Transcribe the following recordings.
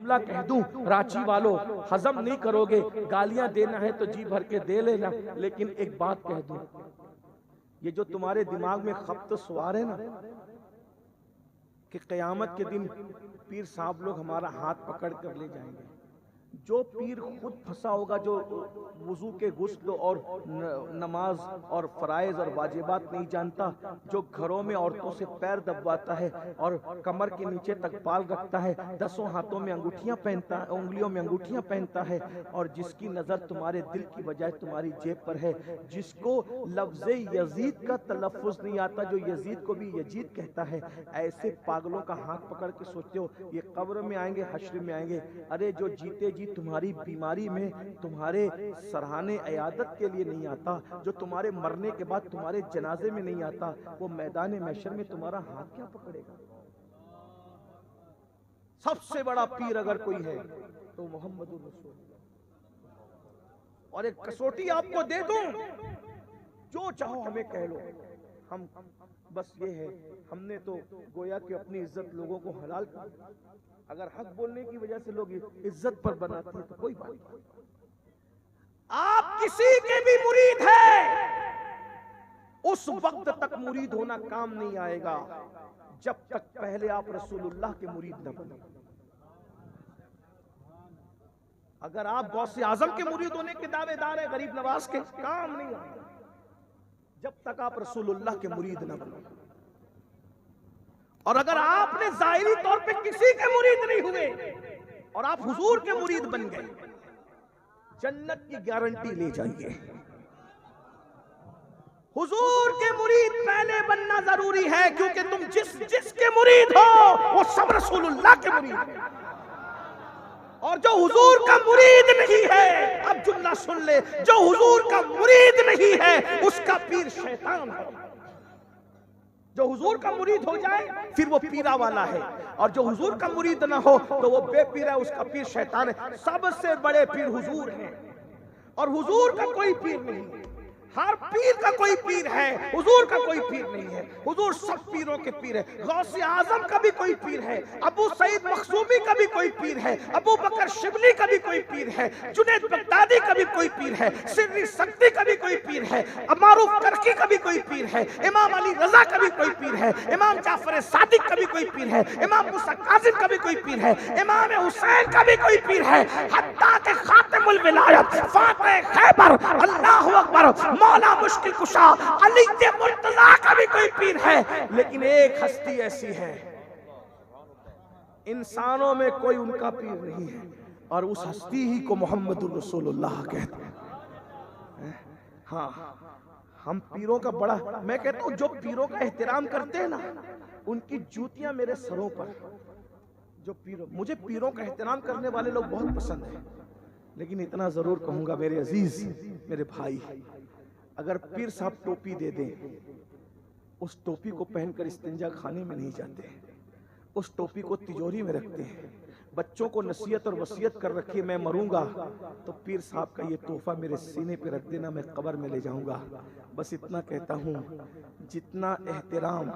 जुमला कह दूं रांची वालों, हजम नहीं करोगे, गालियां देना है तो जी भर के दे लेना, लेकिन एक बात कह दूं, ये जो तुम्हारे दिमाग में खप्त सवार है ना कि क़यामत के दिन पीर साहब लोग हमारा हाथ पकड़ कर ले जाएंगे, जो पीर खुद फंसा होगा, जो वुजू के गुस्ल और नमाज और फराइज और वाजिबात नहीं जानता, जो घरों में औरतों से पैर दबवाता है और कमर के नीचे तक बाल रखता है, 10 हाथों में अंगूठियां पहनता है, उंगलियों में अंगूठियां पहनता है, और जिसकी नजर तुम्हारे दिल की बजाय तुम्हारी जेब पर है, जिसको लफ्ज़े यजीद का तलफ़ुज़ नहीं आता, जो यजीद को भी यजीद कहता है, ऐसे पागलों का हाथ पकड़ के सोचते हो ये कब्र में आएंगे, हश्र में आएंगे। अरे जो जीते जी तुम्हारी बीमारी में तुम्हारे सराहने अयादत के लिए नहीं आता, जो तुम्हारे मरने के बाद तुम्हारे जनाजे में नहीं आता, वो मैदान महशर में तुम्हारा हाथ क्या पकड़ेगा? सबसे बड़ा पीर अगर कोई है तो मोहम्मद रसूल। और एक कसौटी आपको दे दूं, जो चाहो हमें कह लो, हम बस ये है, हमने तो गोया कि अपनी इज्जत लोगों को हलाल कर, अगर हक बोलने की वजह से लोग इज्जत पर बनाते हैं तो कोई बात नहीं। आप किसी के भी मुरीद है, उस वक्त तक मुरीद होना काम नहीं आएगा जब तक पहले आप रसूलुल्लाह के मुरीद न बने। अगर आप गौसे आजम के मुरीद होने के दावेदार है, गरीब नवाज के, काम नहीं आएगा जब तक आप रसूलुल्लाह के मुरीद न बने। और अगर आपने जाहिरी तौर पे किसी के मुरीद नहीं हुए और आप हुजूर के मुरीद बन गए, जन्नत की गारंटी ले जाइए। हुजूर के मुरीद पहले बनना जरूरी है, क्योंकि तुम जिसके मुरीद हो वो सब रसूलुल्लाह के मुरीद हैं। और जो हुजूर का मुरीद नहीं है, अब जुमला सुन ले, जो हुजूर का मुरीद नहीं है उसका पीर शैतान है। जो हुजूर का मुरीद हो जाए फिर वो पीरा वाला है, और जो हुजूर का मुरीद ना हो तो वो बेपीरा है, उसका पीर शैतान है। सबसे बड़े पीर हुजूर हैं, और हुजूर का कोई पीर नहीं है। हर पीर का कोई पीर है, हुजूर का कोई पीर नहीं है। हुजूर सब पीरों के पीर है। गौसे आजम का भी कोई पीर है, अबू सईद मखसूमी का भी कोई पीर है, अबू बकर शिबली का भी कोई पीर है, जुनैद बगदादी का भी कोई पीर है, सिर्री सक्ती का भी कोई पीर है, मारूफ करकी का भी कोई पीर है, इमाम अली रजा का भी कोई पीर है, इमाम जाफर सादिक का भी कोई पीर है, इमाम मूसा काजिम का भी कोई पीर है, इमाम हुसैन का भी कोई पीर है, हत्ता के खातिमुल विलायत फातिह खैबर अल्लाहु अकबर मौला मुश्किल कुशा अली के मुर्तजा का भी कोई पीर है। लेकिन एक हस्ती ऐसी है, इंसानों में कोई उनका पीर नहीं है, और उस हस्ती ही को मोहम्मदुर रसूलुल्लाह कहते हैं। हाँ, हम पीरों का बड़ा, मैं कहता हूँ जो पीरों का एहतराम करते हैं ना, उनकी जूतियां मेरे सरों पर। जो पीरों, मुझे पीरों का एहतराम करने वाले लोग बहुत पसंद है, लेकिन इतना जरूर कहूंगा मेरे अजीज, मेरे भाई, अगर पीर साहब टोपी दे दें, उस टोपी को पहनकर इस्तिंजा खाने में नहीं जाते, उस टोपी को तिजोरी में रखते हैं, बच्चों को नसीहत और वसीयत कर रखी है, मैं मरूंगा तो पीर साहब का ये तोहफा मेरे सीने पे रख देना, मैं कब्र में ले जाऊंगा। बस इतना कहता हूँ, जितना एहतराम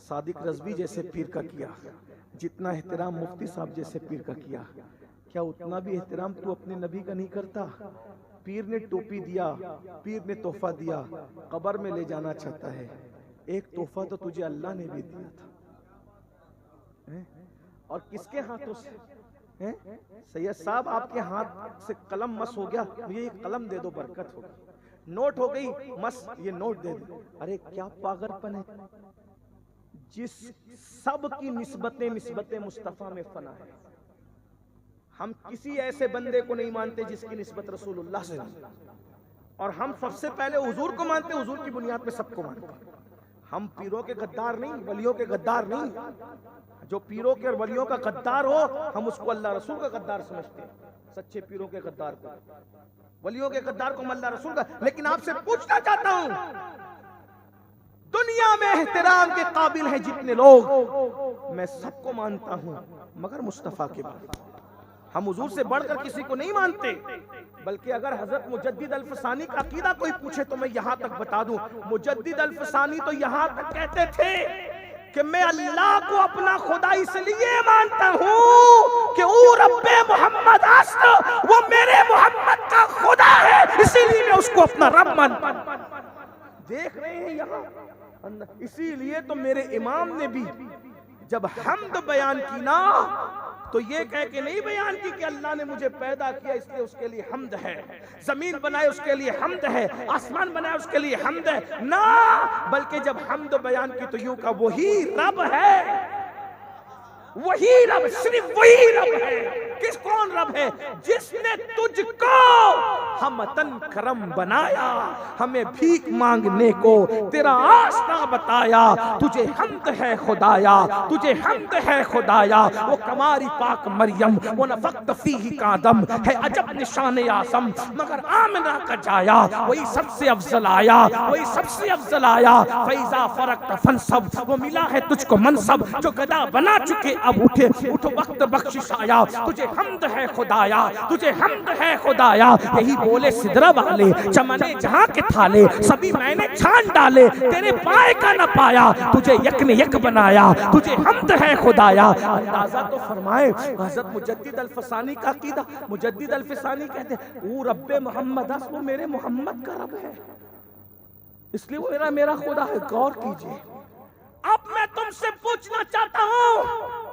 सादिक रज़वी जैसे पीर का किया, जितना एहतराम मुफ्ती साहब जैसे पीर का किया, क्या उतना भी एहतराम तू अपने नबी का नहीं करता? पीर ने टोपी दिया, पीर ने तोहफा दिया, कब्र में ले जाना चाहता है। एक तोहफा तो तुझे अल्लाह ने भी दिया था, और किसके हाथों से? सैयद साहब आपके हाथ से कलम मस हो गया, मुझे ये कलम दे दो, बरकत होगी। नोट हो गई मस, ये नोट दे दो। अरे क्या पागलपन है, जिस सब की निस्बतें मुस्तफा में फना है। हम किसी ऐसे बंदे को नहीं मानते जिसकी निस्बत रसूलुल्लाह से नहीं, और हम सबसे पहले हुजूर को मानते, हुजूर की बुनियाद पे सबको मानते। हम पीरों के गद्दार नहीं, वलियों के गद्दार नहीं। जो पीरों के और वलियों का गद्दार हो, हम उसको अल्लाह रसूल का गद्दार समझते हैं। सच्चे पीरों के गद्दार को, वलियों के गद्दार को अल्लाह रसूल का। लेकिन आपसे पूछना चाहता हूं, दुनिया में एहतराम के काबिल हैं जितने लोग, मैं सबको मानता हूं, मगर मुस्तफा के बाद हम हुजूर से बढ़कर किसी को नहीं मानते। बल्कि अगर हजरत मुजद्दिद अल-फसानी का अकीदा कोई पूछे तो मैं यहां तक बता दूं, मुजद्दिद अल-फसानी तो यहां तक कहते थे कि मैं अल्लाह को अपना खुदा इसलिए मानता हूं कि ओ रब्बे मोहम्मद अस्त, वो मेरे मोहम्मद का खुदा है, इसीलिए मैं उसको अपना रब मानता हूं। देख रहे हैं यहाँ, इसीलिए तो मेरे इमाम ने भी जब हम्द बयान की ना, तो ये कह के नहीं बयान की कि अल्लाह ने मुझे पैदा किया इसलिए उसके लिए हम्द है, जमीन बनाए उसके लिए हम्द है, आसमान बनाए उसके लिए हम्द है ना, बल्कि जब हम्द बयान की तो यूं का वही रब है, वही रब, सिर्फ वही रब है। किस कौन रब है? जिसने तुझको हमतन करम बनाया, हमें भीख मांगने को तेरा आस्था बताया, तुझे हम्द है खुदाया, तुझे हम्द है खुदाया। वो कमारी पाक मरियम, वो नफक्त फीही का दम है अजब निशान आसम, मगर आमना का जाया वही सबसे अफजल आया, वही सबसे अफजल आया। फैजा फरक फनसब, वो मिला है तुझको मनसब, जो गदा बना चुके अब उठे, उठो वक्त बख्शिश आया, तुझे हम्द है खुदाया, तुझे हम्द है खुदाया। यही बोले सिदरा वाले, चमने जहां के थाले, सभी मैंने छान डाले, तेरे पाए का न पाया, तुझे यक ने यक बनाया, तुझे हम्द है खुदाया। अंदाजा तो फरमाए हजरत मुजद्दिद अल-फसानी का अकीदा। मुजद्दिद अल-फसानी कहते हैं वो रब्बे मोहम्मद, वो मेरे मोहम्मद का रब है, इसलिए वो मेरा खुदा है। गौर कीजिए। अब मैं तुमसे पूछना चाहता हूं,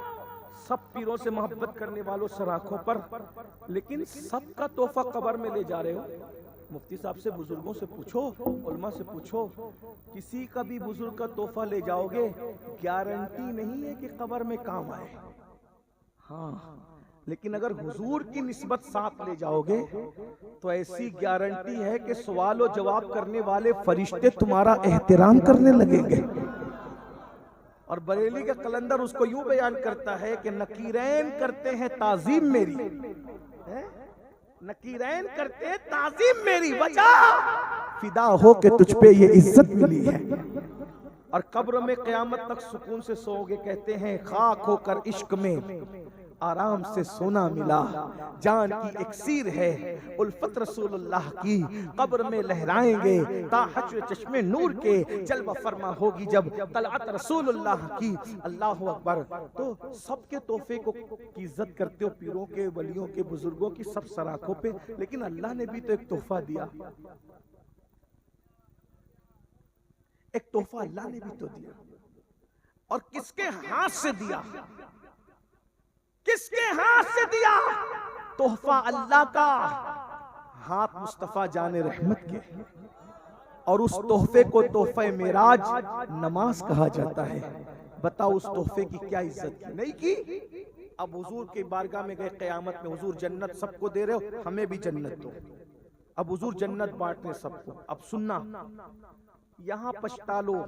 सब पीरों से मोहब्बत करने वालों सराखों पर, लेकिन सबका तोहफा कब्र में ले जा रहे हो। मुफ्ती साहब से, बुजुर्गों से पूछो, उलमा से पूछो, किसी का भी बुजुर्ग का तोहफा ले जाओगे, गारंटी नहीं है कि कब्र में काम आए। हाँ, लेकिन अगर हुजूर की निस्बत साथ ले जाओगे तो ऐसी गारंटी है कि सवाल और जवाब करने वाले फरिश्ते तुम्हारा एहतराम करने लगेंगे। और बरेली का कलंदर उसको यूं बयान करता है कि नकीरैन करते हैं ताजीम मेरी, नकीरैन करते हैं ताजीम मेरी, वजह फिदा हो के तुझ पे ये इज्जत मिली है। और कब्र में क़यामत तक सुकून से सोओगे। कहते हैं खाक होकर इश्क में आराम से सोना मिला, जान की इक्सीर है उल्फत रसूलुल्लाह की, कब्र में लहराएंगे ता हश्र चश्मे नूर के, जलवा फरमा होगी जब तलअत रसूलुल्लाह की। अल्लाह अकबर। तो सबके तोहफे को की इज्जत करते हो, पीरों के, वलियों के, बुजुर्गों की, सब सराखों पे, लेकिन अल्लाह ने भी तो एक तोहफा दिया, एक तोहफा अल्लाह ने भी तो दिया। और किसके हाथ से दिया? किसके हाथ से दिया? तोहफा अल्लाह का, हाथ मुस्तफा जाने रहमत के। और उस तोहफे को तोहफे मेराज नमाज कहा जाता है। बताओ उस तोहफे की क्या इज्जत की? नहीं की। अब हुजूर के बारगाह में गए क़यामत में, हुजूर जन्नत सबको दे रहे हो, हमें भी जन्नत दो। अब हुजूर जन्नत बांट रहे सबको। अब सुनना, यहां पछता लो,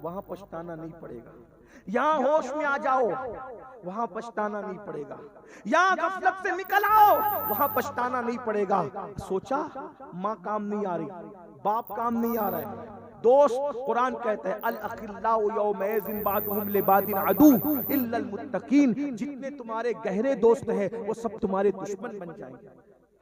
वहां पछताना नहीं पड़ेगा। यहां होश में आ जाओ, वहां पछताना नहीं पड़ेगा। यहां गफलत से निकल आओ, वहां पछताना नहीं पड़ेगा। सोचा माँ काम नहीं आ रही, बाप काम नहीं आ रहा है, दोस्त, कुरान कहता है अल अखिल्लाउ यौमइज़िन बादुहुम लिबादिन अदू इल्लल मुत्तकीन, जितने तुम्हारे गहरे दोस्त हैं वो सब तुम्हारे दुश्मन बन जाएंगे।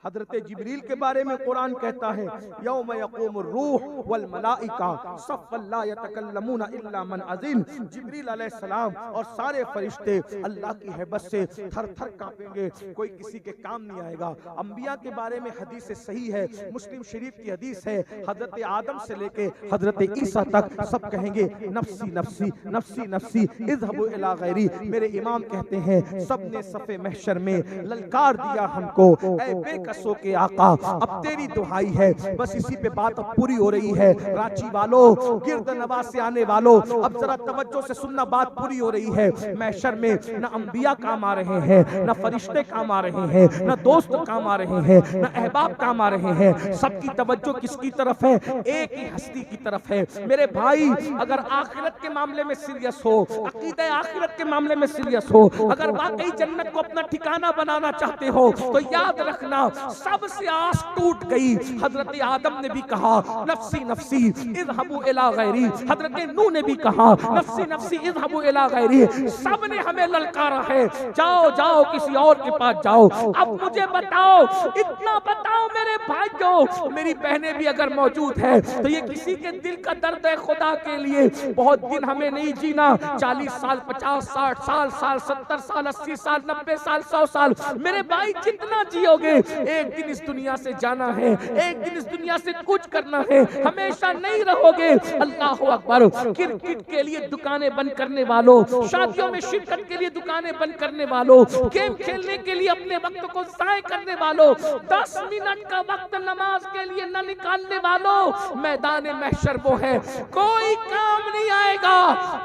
हजरत जिब्रील के बारे में कुरान कहता है यौम यक़ूमुर रूह वल मलाइका सफ़्फ़न ला यतकल्लमूना इल्ला मन अज़िन। जिब्रील अलैहिस्सलाम और सारे फरिश्ते अल्लाह की हैबत से थर थर कांपेंगे, कोई किसी के काम नहीं आएगा। अंबिया के बारे में हदीस सही है, मुस्लिम शरीफ की हदीस है, हजरत आदम से लेके हजरत ईसा तक सब कहेंगे नफ्सी नफ्सी नफ्सी नफ्सी इज़हबू इला गैरी। मेरे इमाम कहते हैं सब ने सफ़े महशर में ललकार दिया हमको, ऐ बेकसों के आका अब तेरी दुहाई है। बस इसी पे बात अब पूरी हो रही है। रांची वालों, गिरद नवाज से आने वालों, अब जरा तवज्जो से सुनना, बात पूरी हो रही है। महशर में न अंबिया काम आ रहे हैं, न फरिश्ते काम आ रहे हैं, न दोस्त काम आ रहे हैं, न अहबाब काम आ रहे हैं। सबकी तवज्जो किसकी तरफ है? एक ही हस्ती की तरफ है। मेरे भाई, अगर आखिरत के मामले में सीरियस हो, अकीदे आखिरत के मामले में सीरियस हो, अगर वाकई जन्नत को अपना ठिकाना बनाना चाहते हो, तो याद रखना सबसे आस टूट गई। हजरत आदम ने भी कहा नफ्सी नफ्सी इज़हबू इला गैरी, हजरत नूह ने भी कहा नफ्सी नफ्सी इज़हबू इला गैरी। सब ने हमें ललकारा है, जाओ जाओ किसी और के पास जाओ। अब मुझे बताओ, इतना बताओ मेरे भाइयों, मेरी बहनें भी अगर मौजूद है तो ये किसी के दिल का दर्द है खुदा के लिए। बहुत दिन हमें नहीं जीना, 40 साल 50 60 साल 70 साल 80 साल 90 साल 100 साल। मेरे भाई जितना जियोगे एक दिन इस दुनिया से जाना है, एक दिन इस दुनिया से कुछ करना है, हमेशा नहीं रहोगे। अल्लाह अकबर। क्रिकेट के लिए दुकानें बंद करने वालों, शादियों में शिरकत के लिए दुकानें बंद करने वालों, गेम खेलने के लिए अपने वक्त को ज़ाय करने वालों, 10 मिनट का वक्त नमाज के लिए न निकालने वालों, मैदान महशर वो है, कोई काम नहीं आएगा।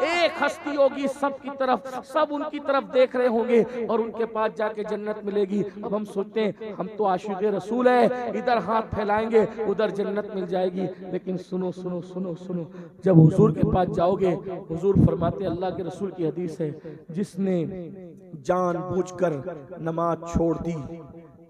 एक हस्ती होगी सबकी तरफ, सब उनकी तरफ देख रहे होंगे और उनके पास जाके जन्नत मिलेगी। अब हम सोचते हैं हम तो आशिक़ रसूल है, इधर हाथ फैलाएंगे उधर जन्नत मिल जाएगी। लेकिन सुनो सुनो सुनो सुनो, जब हुजूर के पास जाओगे, हुजूर फरमाते, अल्लाह के रसूल की हदीस है, जिसने जानबूझकर नमाज छोड़ दी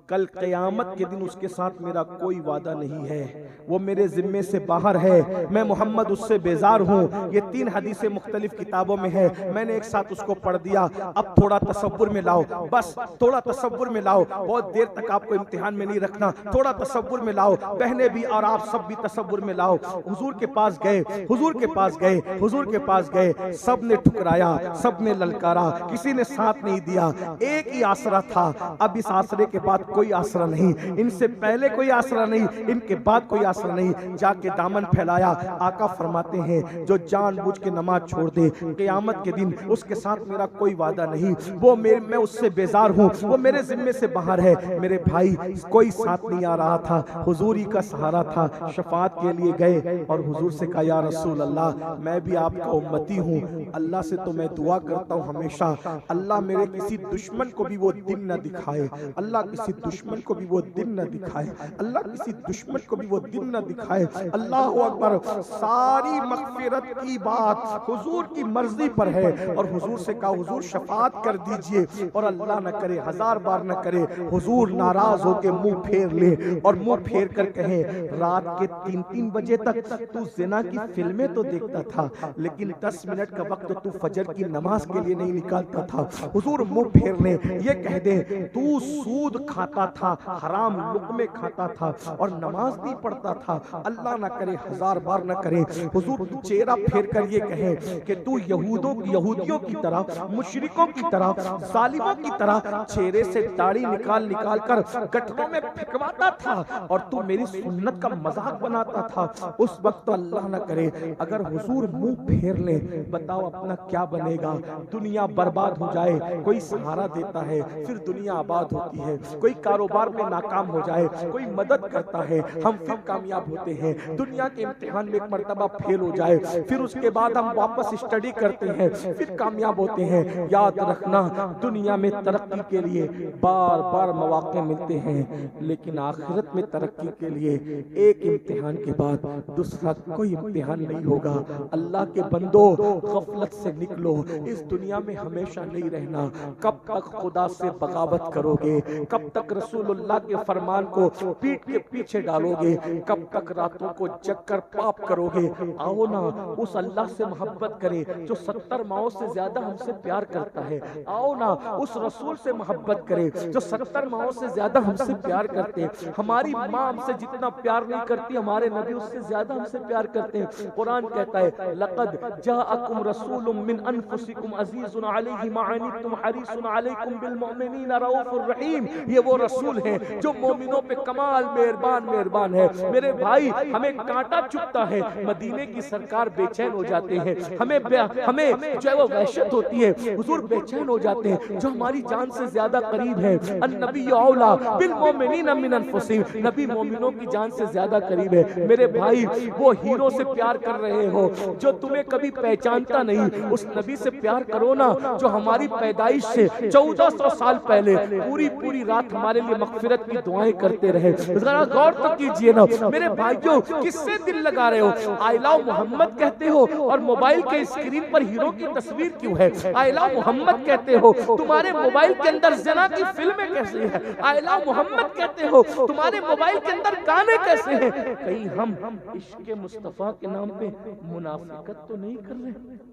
कल क़यामत के दिन उसके साथ मेरा कोई वादा नहीं है, वो मेरे जिम्मे से बाहर है, मैं मोहम्मद उससे बेजार हूँ। ये 3 हदीसें मुख्तलिफ किताबों में है, मैंने एक साथ उसको पढ़ दिया। अब थोड़ा तसव्वुर में लाओ, बस थोड़ा तसव्वुर में लाओ, बहुत देर तक आपको इम्तिहान में नहीं रखना, थोड़ा तसव्वुर में लाओ, बहनें भी और आप सब भी तसव्वुर में लाओ। हुजूर के पास गए, हुजूर के पास गए, हुजूर के पास गए, सब ने ठुकराया, सब ने ललकारा, किसी ने साथ नहीं दिया। एक ही आसरा था, अब इस आसरे के बाद कोई आसरा नहीं, इनसे पहले कोई आसरा नहीं, इनके बाद कोई आसरा नहीं। जाके दामन फैलाया। आका फरमाते हैं जो जानबूझ के नमाज छोड़ दे क़यामत के दिन उसके साथ मेरा कोई वादा नहीं, वो मैं उससे बेजार हूँ, वो मेरे जिम्मे से बाहर है। मेरे भाई कोई साथ नहीं आ रहा था, हुजूर ही का सहारा था। शफाअत के लिए गए और हुजूर से कहा या रसूल अल्लाह, मैं भी आपका उम्मती हूँ, अल्लाह से तो मैं दुआ करता हूँ हमेशा, अल्लाह मेरे किसी दुश्मन को भी वो दिन न दिखाए, अल्लाह किसी दुश्मन को भी वो दिन न दिखाए, अल्लाह किसी दुश्मन को भी वो दिन न दिखाए। अल्लाह अकबर। सारी मग़फ़िरत की बात हुजूर की मर्जी पर है और हुजूर से कहा हुजूर शफाअत कर दीजिए, और अल्लाह न करे, 1000 बार न करे, हुजूर नाराज होके मुंह फेर ले और मुंह फेर कर कहे रात के 3-3 बजे तक तू ज़िना की फिल्में तो देखता था, लेकिन 10 मिनट का वक्त तू फजर की नमाज के लिए नहीं निकालता था। हुजूर मुंह फेर ले, ये कह दे तू सूद खाता था, हराम लुक़मे खाता था और नमाज नहीं पढ़ता था, अल्लाह ना करे 1000 बार न करे। हुजूर चेहरा फेर कर ये कहे कि तू यहूदियों की तरह, मुशरिकों की तरह, जालिमों की तरह चेहरे से दाढ़ी निकाल निकाल कर गठरों में फेंकवाता था और तू मेरी सुन्नत का मजाक बनाता था। उस वक्त तो अल्लाह ना करे अगर हुजूर मुंह फेर ले, बताओ अपना क्या बनेगा। दुनिया बर्बाद हो जाए, कोई सहारा देता है फिर दुनिया आबाद होती है, कोई कारोबार में नाकाम हो जाए कोई मदद करता है, हम फिर कामयाब होते हैं। दुनिया के इम्तिहान में एक मर्तबा फेल हो जाए फिर उसके बाद हम वापस स्टडी करते हैं, फिर कामयाब होते हैं। याद रखना दुनिया में तरक्की के लिए बार बार मौके मिलते हैं, लेकिन आखिरत में तरक्की के लिए एक इम्तिहान के बाद दूसरा कोई इम्तिहान नहीं होगा। अल्लाह के बंदो गफलत से निकलो, इस दुनिया में हमेशा नहीं रहना। कब तक खुदा से बगावत करोगे, कब तक रसूलुल्लाह के फरमान को पीठ के पीछे डालोगे, कब तक रातों को जगकर पाप करोगे। आओ ना उस अल्लाह से मोहब्बत करें जो 70 माओं से ज्यादा हमसे प्यार करता है। आओ ना उस रसूल से मोहब्बत करें जो 70 माओं से ज्यादा हमसे प्यार करते हैं। हमारी माँ हमसे जितना प्यार नहीं करती, हमारे नबी उससे ज्यादा हमसे प्यार करते हैं। कुरान कहता है लक़द जाअकुम रसूलुम मिन अनफुसिकुम अज़ीज़ुन अलैहि मा अनित्तुम हरीसुन अलैकुम बिल मुमिनीना रऊफ़ुर रहीम। ये वो रसूल है जो मोमिनों पे कमाल मेहरबान है। मेरे भाई हमें कांटा चुभता है, मदीने की सरकार बेचैन हो जाते हैं, हमें जो है वो वहशत होती है, हुजूर बेचैन हो जाते हैं जो हमारी जान से ज्यादा करीब है। अन्नबी औला बिल मोमिनीना मिन अनफुसिहिम, नबी मोमिनों की जान से ज्यादा करीब है। मेरे भाई वो हीरो से प्यार कर रहे हो जो तुम्हें कभी पहचानता नहीं, उस नबी से प्यार करो ना जो हमारी पैदाइश से 1400 साल पहले पूरी रात हमारे हमारे लिए मगफिरत की दुआएं करते रहे। जरा गौर तो कीजिए ना मेरे भाइयों, किससे दिल लगा रहे हो? आई लव मोहम्मद कहते हो और मोबाइल के स्क्रीन पर हीरो की तस्वीर क्यों है? आई लव मोहम्मद कहते हो, तुम्हारे मोबाइल के अंदर जना की फिल्में कैसी है? आई लव मोहम्मद कहते हो, तुम्हारे मोबाइल के अंदर गाने कैसे हैं? कहीं हम इश्क मुस्तफा के नाम पे मुनाफिकत तो नहीं कर रहे?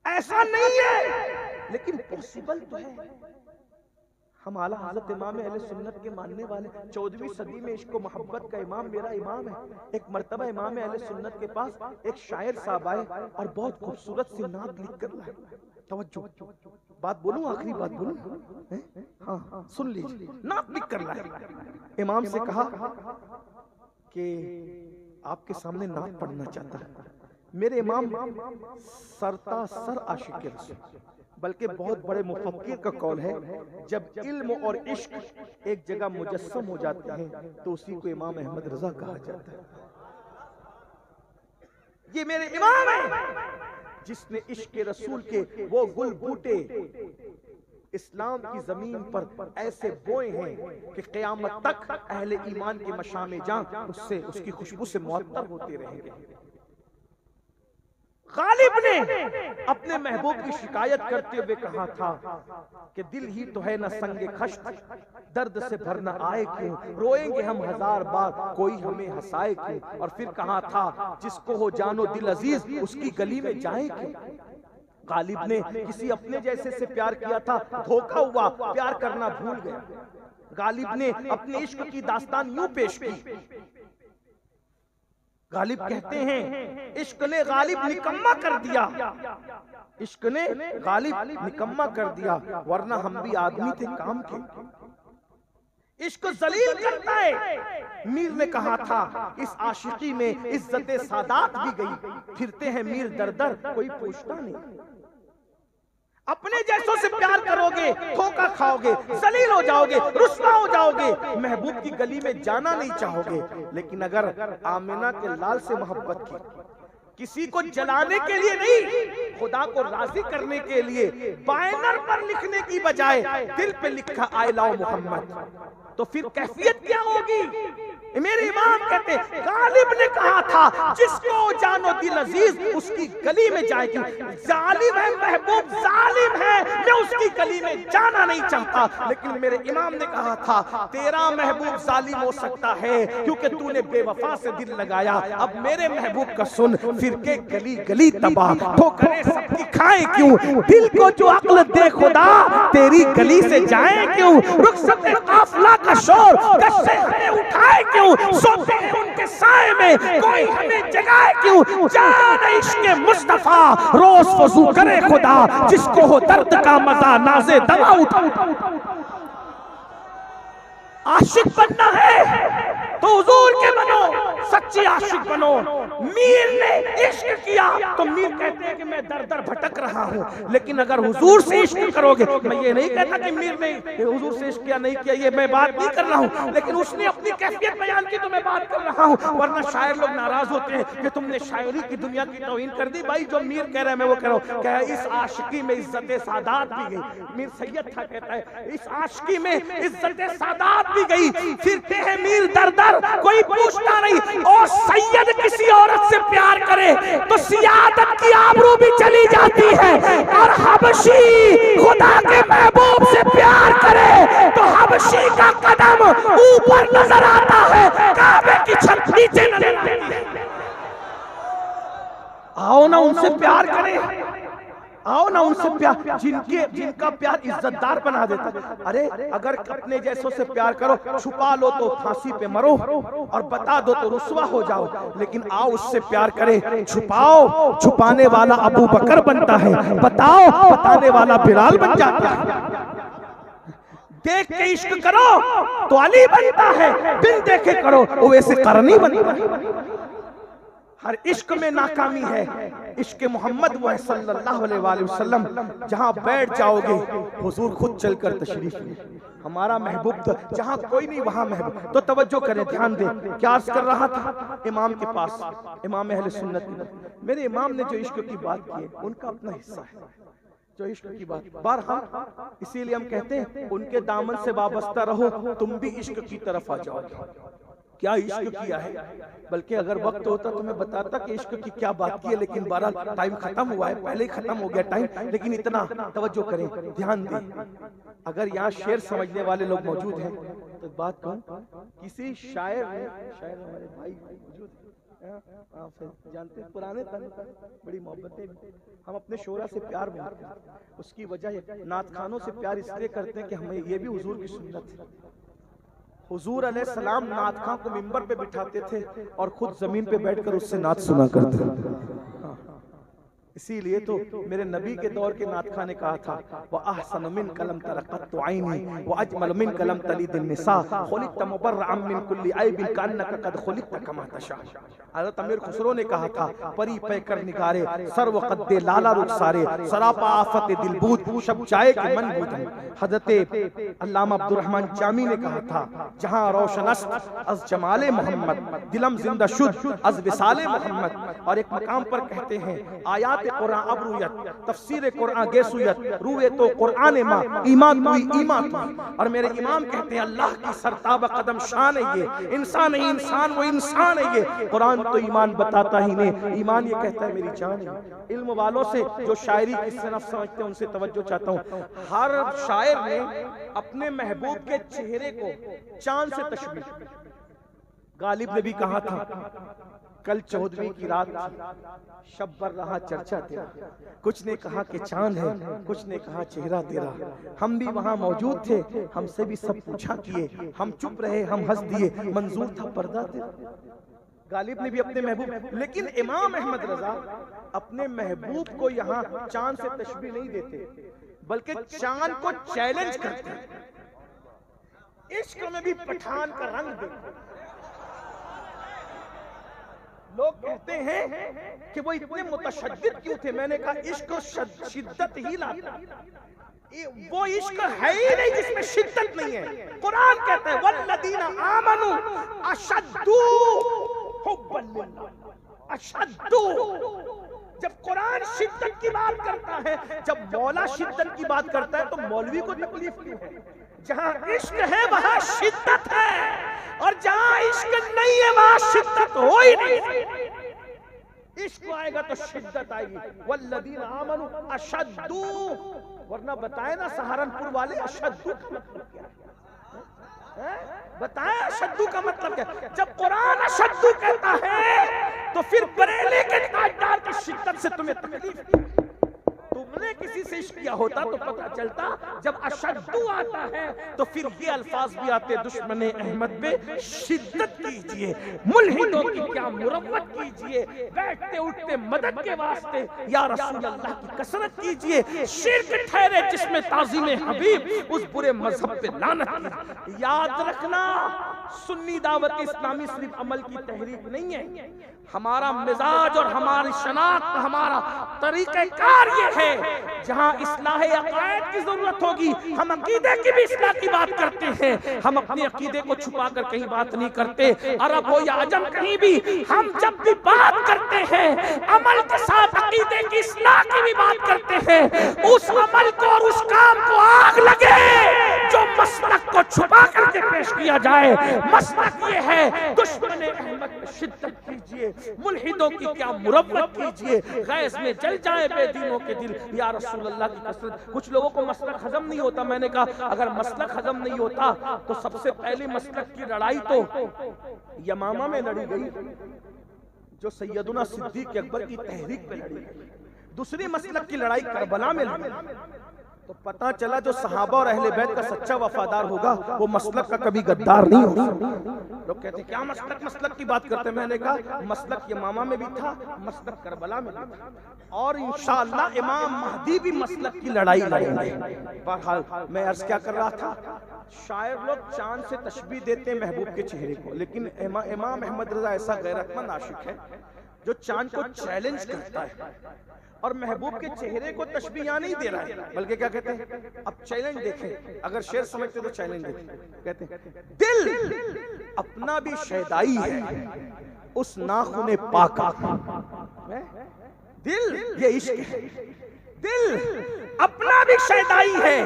ऐसा नहीं है, लेकिन पॉसिबल तो है। हम आला हज़रत इमाम अहले सुन्नत के मानने वाले 14वीं सदी में इश्क मोहब्बत का इमाम मेरा इमाम है। एक मर्तबा इमाम अहले सुन्नत के पास एक शायर साहब आए और बहुत खूबसूरत सी नात लिख कर लाए। तवज्जो, बात बोलूं, आखिरी बात बोलूं? हाँ, सुन लीजिए। नात लिख कर लाए। इमाम से कहा कि आपके सामने नात पढ़ना चाहता है। मेरे इमाम सरता सर आशिक रसूल, बल्कि बहुत बड़े मुफक्किर का कौल है, जब इल्म और इश्क एक जगह मुजस्सम हो जाते हैं तो उसी को इमाम अहमद रजा कहा जाता है। ये मेरे इमाम है जिसने इश्क रसूल के वो गुल बूटे इस्लाम की जमीन पर ऐसे बोए हैं कि क़यामत तक अहले ईमान के मशामे जां उससे उसकी खुशबू से मुअत्तर होते रहेंगे। गालिब ने अपने महबूब की शिकायत करते हुए कहा था कि दिल ही तो है न संगे खश्त, दर्द से भर न आए क्यों, रोएंगे हम हजार बार कोई हमें हंसाए क्यों। और फिर कहा था जिसको हो जानो दिल अजीज उसकी गली में जाए क्यों। गालिब ने किसी अपने जैसे से प्यार किया था, धोखा हुआ, प्यार करना भूल गया। गालिब ने अपने इश्क की दास्तान यूं पेश की। गालिब कहते हैं इश्क ने गालिब निकम्मा कर दिया, इश्क ने गालिब निकम्मा कर दिया, वरना हम भी आदमी थे काम के। इश्क जलील करता है। मीर ने कहा था इस आशिकी में इज्जत सादात भी गई, फिरते हैं मीर दर दर कोई पूछता नहीं। अपने जैसों से प्यार करोगे धोखा खाओगे, जलील हो जाओगे, रुस्वा हो जाओगे, महबूब की गली में जाना नहीं चाहोगे। लेकिन अगर आमिना के लाल से मोहब्बत की, किसी को जलाने के लिए नहीं, खुदा को राजी करने के लिए बैनर पर लिखने की बजाय दिल पे लिखा आई लव मोहम्मद, तो फिर कैफियत क्या होगी? मेरे इमाम कहते गालिब ने कहा था जिसको जानो दिल अजीज उसकी गली में जाएगी। जालिम है महबूब, जालिम है, मैं उसकी गली में जाना नहीं चाहता। लेकिन मेरे इमाम ने कहा था तेरा महबूब जालिम हो सकता है क्योंकि तूने बेवफा से दिल लगाया। अब मेरे महबूब का सुन, फिर के गली गली तबाह, ठोकरें सबकी खाए क्यों, दिल को जो अक्ल दे खुदा तेरी गली से जाए क्यों। रुखसत काफिला का शोर कस्से हमें उठाए क्यों, सोते हैं उनके साए में कोई हमें जगाए क्यों। जान इश्क मुस्तफा रोज वजू करे खुदा, जिसको हो दर्द का मजा नाज़े दवा उठा। आशिक बनना है तो हुजूर के बनो, सच्ची आशिक बनो। मीर ने इश्क किया तो मीर कहते हैं कि मैं दर दर भटक रहा हूँ, लेकिन अगर हुजूर से इश्क करोगे, मैं ये नहीं कहता कि मीर ने हुजूर से इश्क किया नहीं किया, ये मैं बात नहीं कर रहा हूँ, लेकिन उसने अपनी कैफियत बयान की तो मैं बात कर रहा हूँ। वरना शायर लोग नाराज होते हैं कि तुमने शायरी की दुनिया की तौहीन कर दी। भाई जो मीर कह रहा है मैं वो कह रहा हूँ, क्या इस आशिकी में इज्जत सादात भी गई। मीर सैयद था कहता है इस आशिकी में इज्जत सादात भी गई, फिरते हैं मीर दर दर कोई पूछता नहीं। और सैयद किसी औरत से प्यार करे तो सियादत की आबरू भी चली जाती है, और हबशी खुदा के महबूब से प्यार करे तो हबशी का कदम ऊपर नजर आता है, काबे की छत नीचे नजर आती है। आओ ना उनसे प्यार करें, आओ ना उनसे प्यार, जिनका प्यार इज्जतदार बना देता। अरे अगर अपने जैसों से प्यार करो, छुपा लो तो फांसी पे मरो और बता दो तो रुस्वा हो जाओ। लेकिन आओ उससे प्यार करें, छुपाओ छुपाने वाला अबू बकर बनता है, बताओ बताने वाला बिलाल बन जाता है। देख के इश्क करो तो अली बनता है, बिन देखे करो वो वैसे करनी बनता है। हर इश्क में नाकामी है, इश्क मोहम्मद वो है सल्लल्लाहु अलैहि वसल्लम। जहां बैठ जाओगे हुजूर खुद चलकर तशरीफ ले। हमारा महबूब जहां कोई नहीं वहां महबूब। तो तवज्जो करें, ध्यान दें। क्या अर्ज कर रहा था इमाम के पास, इमाम अहले सुन्नत। मेरे इमाम ने जो इश्क की बात की है उनका अपना हिस्सा है। जो इश्क की बात बहरहाल, इसीलिए हम कहते हैं उनके दामन से वाबस्ता रहो, तुम भी इश्क की तरफ आ जाओ। क्या इश्क किया है, बल्कि अगर वक्त होता तो मैं बताता कि इश्क की क्या बात की है, लेकिन बहरहाल टाइम खत्म हुआ है, पहले ही खत्म हो गया टाइम। लेकिन इतना तवज्जो करें, ध्यान दें, अगर यहाँ शेर समझने वाले लोग मौजूद हैं तो बात कहूं, किसी शायर ने, शायर हमारे भाई मौजूद आप जानते हैं, पुराने बड़ी मोहब्बतें हम अपने शोरा से प्यार मानते हैं। उसकी वजह नात खानों से प्यार इसलिए करते हैं कि हमें ये भी हुजूर की सुन्नत है। हुजूर अलैहिस्सलाम नात खां को मिंबर पे बिठाते थे और खुद जमीन पे बैठकर उससे नात सुना करते थे। इसीलिए तो मेरे नबी के दौर के नात खां ने कहा था, व अहसन मिन कलम तरक़त आईनी व अजमल मिन कलम तलीद निसा खुलिक़त मुबर्रअन मिन कुल्ली ऐबिन कअन्नका क़द खुलिक़त कमा तशा। हज़रत अमीर खुसरो ने कहा था, परी पैकर निगारे सर्व कद्दे लाला रुखसारे सरापा आफत दिलबूद शब जाए के मन बूद। हज़रत अल्लामा अब्दुर्रहमान जामी ने कहा था, जहां रोशनस्त अज जमाले मोहम्मद दिलम जिंदा शुद अज विसाले मोहम्मद। और एक मकाम पर कहते हैं, आयात कुरान अबरूयत तफसीर कुरान गेसुयत रूए तो कुरान मां ईमान हुई ईमान हुई। और मेरे इमाम कहते हैं, अल्लाह की सरताब कदम शान है ये, इंसान है इंसान, वो इंसान है ये। कुरान तो ईमान बताता ही नहीं, ईमान ये कहता है मेरी जान है। इल्म वालों से जो शायरी किससे नफ्स समझते हैं उनसे तवज्जो चाहता हूँ। हर शायर ने अपने महबूब के चेहरे को चांद से तशबीह, गालिब ने भी कहा था, कल 14वीं की रात शब भर रहा चर्चा तेरा। कुछ ने कहा कि चांद है, कुछ ने कहा चेहरा तेरा। हम भी वहां मौजूद थे, हमसे भी सब पूछा किए, हम चुप रहे, हम हंस दिए, मंजूर था पर्दा तेरा। गालिब ने भी अपने महबूब, लेकिन इमाम अहमद रजा अपने महबूब को यहाँ चांद से तशबीह नहीं देते, बल्कि चांद को चैलेंज करते हैं। इश्क में भी पठान का रंग देखो। लोग कहते हैं कि वो इतने मुतशद्दिद क्यों थे। मैंने कहा इश्क शिद्दत ही लाता, वो इश्क है ही नहीं जिसमें शिद्दत नहीं है। कुरान कहता है, वल्लदीना आमनू अशद्दू हुब्बन लिल्लाह। अशद्दू, जब कुरान शिद्दत की बात करता है, जब मौला शिद्दत की बात करता है, तो मौलवी को तकलीफ क्यों है? जहां इश्क है वहां शिद्दत है, और जहां इश्क नहीं है वहां शिद्दत हो ही नहीं। इश्क आएगा तो शिद्दत आएगी। वल्लदीना आमनू अशद्दू, वरना बताए ना सहारनपुर वाले अशद्दू का मतलब क्या है? बताए अशद्दू का मतलब क्या? जब कुरान अशद्दू कहता है तो फिर बरेली के ताजदार की शिद्दत से तुम्हें तकलीफ। तुमने किसी से इश्क किया होता तो पता चलता। जब अशद्दू आता है तो फिर ये अल्फाज भी आते, दुश्मने अहमद पे शिद्दत कीजिए, मुल्हिदों की क्या मुरव्वत कीजिए, बैठते उठते मदद के वास्ते या रसूल अल्लाह की कसरत कीजिए। शिर्क ठहरे जिसमें ताज़ीम हबीब, उस बुरे मजहब पे लानत। याद रखना, सुन्नी दावत इस्लामी सिर्फ अमल की तहरीक नहीं है। हमारा मिजाज और हमारी शनाख्त, हमारा तरीक़ेकार ये है, जहां इस्लाह अक़ायद की जरूरत होगी हम अकीदे की भी इस्लाह की बात करते हैं। हम अपने अकीदे को छुपा कर कहीं बात नहीं करते। अरब हो या अजम, कहीं भी हम जब भी बात करते हैं अमल के साथ अकीदे की इस्लाह की भी बात करते हैं। उस अमल को और उस काम को आग लगे जो मसलक को छुपा करके पेश किया जाए। मसलक ये है, दुश्मन अहमद में शिद्दत कीजिए, मुल्हिदों की क्या मुरव्वत कीजिए, गैस में जल जाए बेदीनों के दिल, या रसूल अल्लाह की कसरत। कुछ लोगों को मसलक हजम नहीं होता। मैंने कहा अगर मसलक हजम नहीं होता तो सबसे पहली मसलक की लड़ाई तो यमामा में लड़ी गई, जो सैयदुना सिद्दीक अकबर की तहरीक पे लड़ी गई। दूसरी मसलक की लड़ाई करबला में लड़ी। तो पता चला जो सहाबा और अहले बैत का सच्चा वफादार होगा वो मसलक का कभी गद्दार नहीं होगा। लोग कहते हैं क्या मसलक मसलक की बात करते हैं। मैंने कहा मसलक यमामा में भी था, मसलक करबला में भी था, और इंशाअल्लाह इमाम महदी भी मसलक की लड़ाई लड़ेंगे। बहरहाल मैं अर्ज क्या कर रहा था, शायर लोग चांद से तशबीह देते हैं महबूब के चेहरे को, लेकिन इमाम अहमद रजा ऐसा गैरतमंद आशिक है जो चांद को चैलेंज करता है और महबूब के चेहरे को तशबीह नहीं दे रहा है, बल्कि क्या कहते हैं, अब चैलेंज देखें। अगर शेर समझते तो चैलेंज देखें। कहते हैं दिल अपना भी शैदाई है उस नाखुने पाका। दिल ये इश्क है, दिल अपना भी शैदाई है।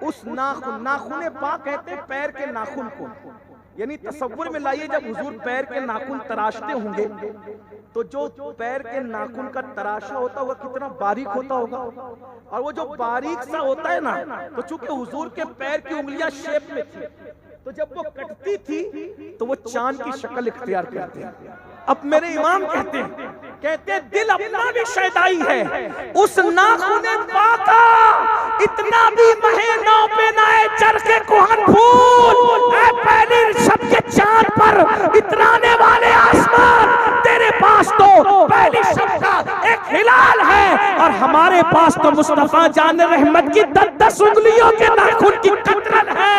उस नाखून पाक कहते हैं पैर के नाखून को, यानी तसव्वुर में लाइए जब हुजूर पैर के नाखून तराशते होंगे तो जो पैर के नाखून का तराशा होता होगा कितना बारीक होता होगा, और वो जो बारीक सा होता है ना, तो चूंकि हुजूर के पैर की उंगलियां शेप में थी तो जब वो कटती थी तो वो चांद की शक्ल इख्तियार करते हैं। अब मेरे इमाम कहते हैं दिल अपना भी शैदाई है। उस नाखून पाका इतना भी महीनों पे नाए चरखे कुहन फूल, ऐ पहली सबके चांद पर इतराने वाले आसमान, तेरे पास तो पहली शब का एक हिलाल है और हमारे पास तो मुस्तफा जान रहमत की 10 उंगलियों के नाखून की कतरन है।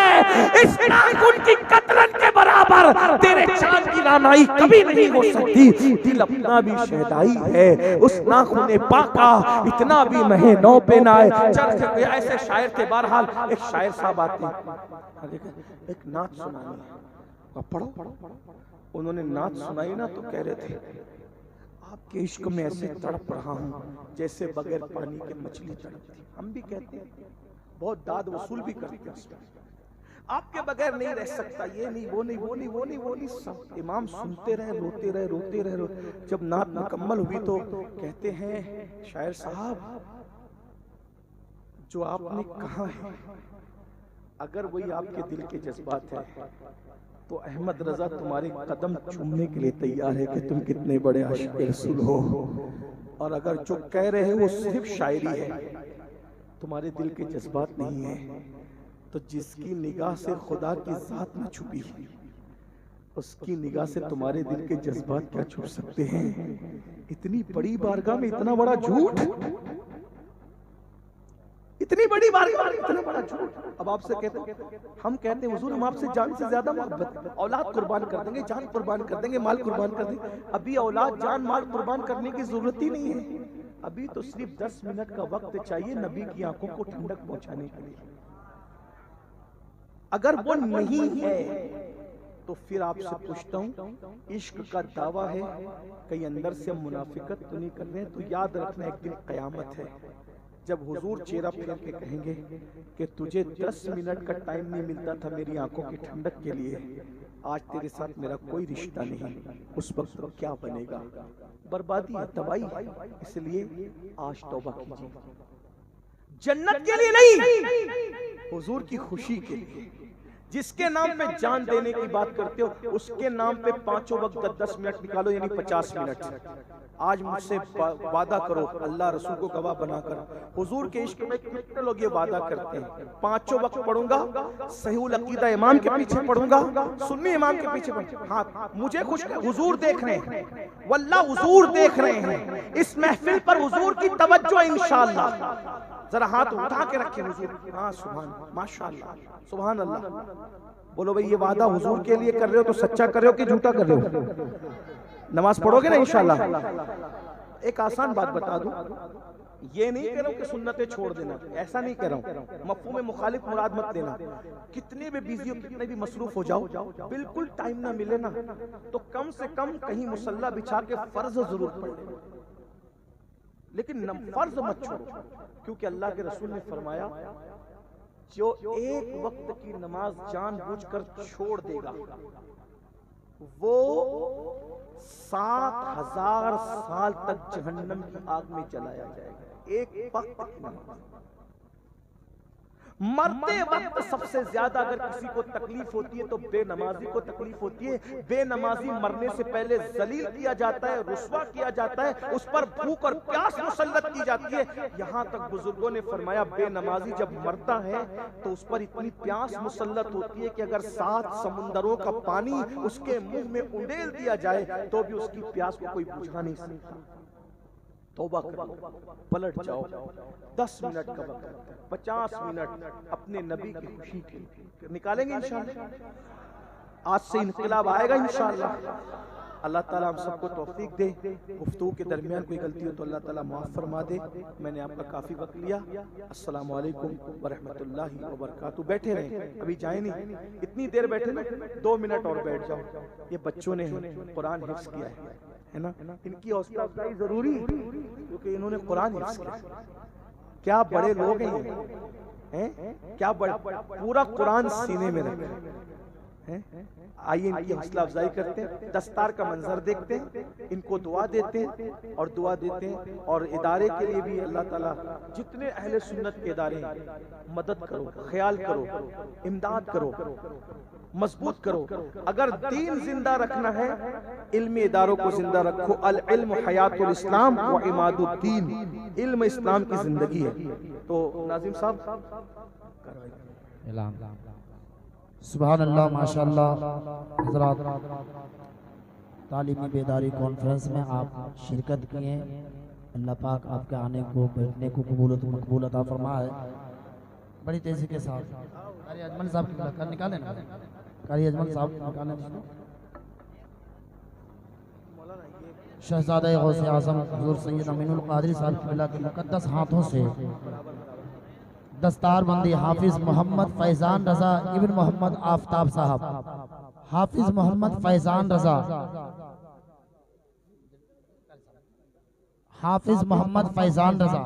इस नाखून की कतरन के बराबर तेरे चांद की रानाई कभी नहीं हो सकती। दिल अपना भी शहदाई है। उस नाखून पाका इतना भी महीनों पे ना चरखे। ऐसे शायर थे, बहरहाल एक शायर साहब आते एक नात सुनानी, पढ़ो। उन्होंने नात सुनाई ना तो कह रहे थे आपके इश्क में ऐसे तड़प रहा हूँ जैसे बगैर पानी के मछली तड़पती। हम भी कहते हैं, बहुत दाद वसूल भी करते हैं, आपके बगैर नहीं रह सकता, ये नहीं वो नहीं वो नहीं वो नहीं वो नहीं। सब इमाम सुनते रहे, रोते रहे। जब नात मुकम्मल हुई तो कहते हैं शायर साहब जो आपने कहा है अगर वही आपके दिल के जज्बात है तो अहमद रजा तुम्हारे कदम चूमने के लिए तैयार है कि तुम कितने बड़े आशिक रसूल हो। और अगर जो कह रहे हैं वो सिर्फ शायरी है, तुम्हारे दिल के जज्बात नहीं है, तो जिसकी निगाह से खुदा की जात में छुपी उसकी निगाह से तुम्हारे दिल के जज्बात क्या छुप सकते हैं। इतनी बड़ी बारगाह में इतना बड़ा झूठ, इतनी बड़ी बारगाह में इतना बड़ा झूठ। अब आपसे हम कहते हैं हुजूर हम आपसे जान से ज्यादा मोहब्बत, औलाद कुर्बान कर देंगे, जान कुर्बान कर देंगे, माल कुर्बान कर देंगे। अभी औलाद जान माल कुर्बान करने की जरूरत ही नहीं है, अभी तो सिर्फ 10 मिनट का वक्त चाहिए नबी की आंखों को ठंडक पहुंचाने के लिए। अगर वो नहीं है तो फिर आपसे पूछता हूँ इश्क का दावा है कहीं अंदर से हम मुनाफिकत तो नहीं कर रहे हैं? तो याद रखना एक दिन कयामत है जब हुजूर चेहरा फेर के कहेंगे कि तुझे 10 मिनट का टाइम नहीं मिलता था मेरी आंखों की ठंडक के लिए, आज तेरे साथ मेरा कोई रिश्ता नहीं। उस वक्त तो क्या बनेगा? बर्बादी है, तबाही है। इसलिए आज तौबा कीजिए, जन्नत के लिए नहीं, हुजूर की खुशी के लिए। जिसके नाम पे जान देने की बात करते हो उसके नाम पे पांचों वक्त 10-10 मिनट निकालो, यानी 50 मिनट। आज मुझसे वादा करो, अल्लाह रसूल को गवाह बनाकर, हुजूर के इश्क में कितने लोग ये वादा करते हैं पांचों वक्त पढ़ूंगा, सहीहुल अकीदा इमाम के पीछे पढ़ूंगा, सुन्नी इमाम के पीछे पढ़ूंगा। हाँ, मुझे खुश हुजूर देख रहे हैं, वल्लाह हुजूर देख रहे हैं। इस महफिल पर हुजूर की तवज्जो इंशाअल्लाह। जरा हाथ उठा के रखे हुजूर, हाँ सुभान, माशाअल्लाह, सुभान अल्लाह। बोलो भाई ये वादा हुजूर के लिए कर रहे हो तो सच्चा कर रहे हो कि झूठा कर रहे हो? नमाज पढ़ोगे ना इंशाअल्लाह? एक आसान बात बता दूं, ये नहीं कह रहा हूं कि सुन्नतें छोड़ देना, ऐसा नहीं कह रहा हूं, मफ़हूम में मुखालिफ मुराद मत देना। कितने भी बिजी हो, कितने भी मसरूफ हो जाओ, बिल्कुल टाइम ना मिले ना तो कम से कम कहीं मुसल्ला बिछा के फर्ज जरूर पढ़ ले, लेकिन फर्ज मत छोड़ो, क्योंकि अल्लाह के रसूल ने फरमाया जो एक वक्त की नमाज जानबूझकर छोड़ देगा वो 7000 साल तक जहन्नम की आग में जलाया जाएगा। एक वक्त की नमाज, मरते वक्त सबसे ज्यादा अगर किसी को तकलीफ होती है तो बेनमाजी को तकलीफ होती है। बेनमाजी मरने से पहले जलील किया जाता है, रुस्वा किया जाता है, उस पर भूख और प्यास मुसल्लत की जाती है। यहाँ तक बुजुर्गों ने फरमाया बेनमाजी जब मरता है तो उस पर इतनी प्यास मुसल्लत होती है कि अगर 7 समुंदरों का पानी उसके मुंह में उंडेल दिया जाए तो भी उसकी प्यास को कोई बुझा नहीं सकता। तौबा करो, पलट जाओ, 10 मिनट का वक्त, 50 मिनट अपने नबी की खुशी के निकालेंगे इंशाअल्लाह। आज से इनकलाब आएगा इंशाअल्लाह। अल्लाह ताला हम सबको तौफीक दे। गुफ्तगू के दरमियान कोई गलती हो तो अल्लाह ताला माफ फरमा दे। मैंने आपका काफी वक्त लिया। अस्सलामु अलैकुम व रहमतुल्लाहि व बरकातहू। बैठे रहें, अभी जाए नहीं, इतनी देर बैठे ना, 2 मिनट और बैठ जाओ। ये बच्चों ने कुरान हिफ्ज किया है ना, इनकी हौसला अफजाई जरूरी है क्योंकि इन्होंने कुरान हिफ्ज किया। क्या बड़े लोग हैं ये, हैं? क्या बड़ा, पूरा कुरान सीने में रखे हैं। आइए इनकी हौसला अफजाई करते हैं, दस्तार का मंजर देखते हैं, इनको दुआ देते हैं और दुआ देते हैं। और इदारे के लिए भी अल्लाह ताला जितने अहले सुन्नत के इदारे हैं, मदद करो, ख्याल करो, इमदाद करो, मजबूत करो। अगर दीन जिंदा रखना है, इल्मी इदारों को जिंदा रखो। अल इल्म हयातुल इस्लाम व इमादुद्दीन, इल्म इस्लाम की जिंदगी है। तो नाजिम साहब सुभान अल्लाह, माशाअल्लाह। हज़रात, तालीमी बेदारी कॉन्फ्रेंस में आप शिरकत किए, अल्लाह पाक आपके आने को, बैठने को कबूल अता फरमाए। बड़ी तेजी के साथ कारी अजमल साहब कर निकालें ना, कारी अजमल साहब निकालें। शहजादा गौसे आज़म हुज़ूर सैयद अमीनुल क़ादरी साहब के मुक़द्दस हाथों से दस्तारबंदी हाफिज मोहम्मद फैजान रजा इब्न मोहम्मद आफ्ताब साहब, हाफिज मोहम्मद फैजान रजा, हाफिज मोहम्मद फैजान रजा,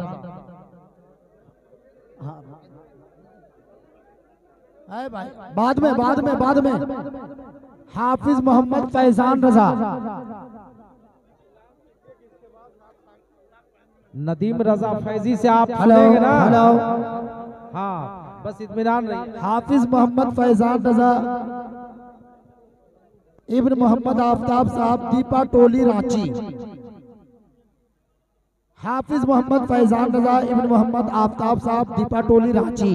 बाद में हाफिज मोहम्मद फैजान रजा, नदीम रजा फैजी से आप हेलो ना? हेलो, हाँ, बस इत्मीनान रही। हाफिज मोहम्मद फैजान रजा इब्न मोहम्मद आफ्ताब साहब, दीपा टोली, रांची। हाफिज मोहम्मद फैजान रजा इब्न मोहम्मद आफ्ताब साहब, दीपा टोली, रांची।